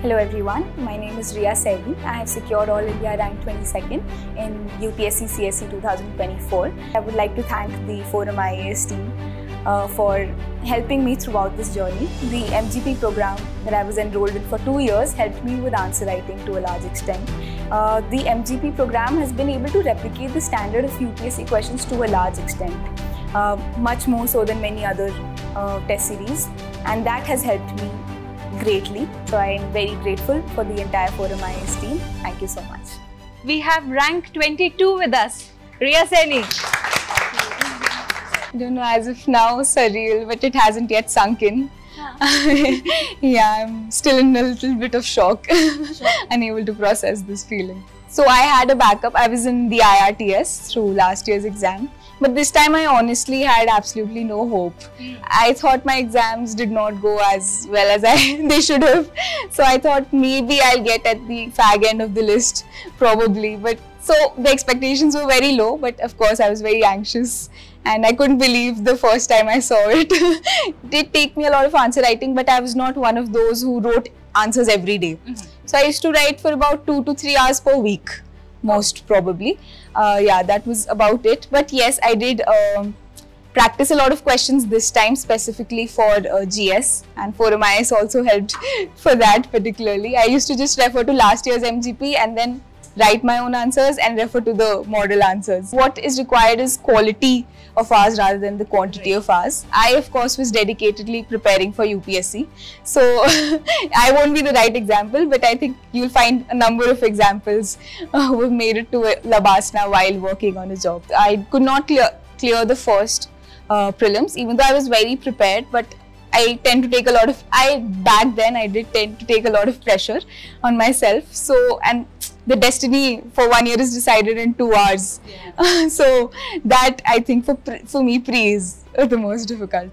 Hello everyone, my name is Riya Saini. I have secured All India rank 22nd in UPSC CSE 2024. I would like to thank the Forum IAS team for helping me throughout this journey. The MGP program that I was enrolled in for 2 years helped me with answer writing to a large extent. The MGP program has been able to replicate the standard of UPSC questions to a large extent, much more so than many other test series, and that has helped me greatly. So I am very grateful for the entire Forum IAS team. Thank you so much. We have rank 22 with us, Riya Saini. I don't know, as of now, surreal, but it hasn't yet sunk in. Yeah, I'm still in a little bit of shock, unable to process this feeling. So I had a backup. I was in the IRTS through last year's exam. But this time I honestly had absolutely no hope. I thought my exams did not go as well as they should have. So I thought maybe I'll get at the fag end of the list, probably. But so the expectations were very low, but of course I was very anxious and I couldn't believe the first time I saw it. It did take me a lot of answer writing, but I was not one of those who wrote answers every day. So I used to write for about 2 to 3 hours per week, most probably. Yeah, that was about it. But yes, I did practice a lot of questions this time, specifically for GS, and Forum IAS also helped for that particularly. I used to just refer to last year's MGP and then write my own answers and refer to the model answers. What is required is quality of hours rather than the quantity of hours. I, of course, was dedicatedly preparing for UPSC. So I won't be the right example, but I think you'll find a number of examples who have made it to Labasna while working on a job. I could not clear the first prelims, even though I was very prepared, but I tend to take a lot of, back then I did tend to take a lot of pressure on myself. So, and the destiny for 1 year is decided in 2 hours. Yeah. So that I think for me pre is the most difficult.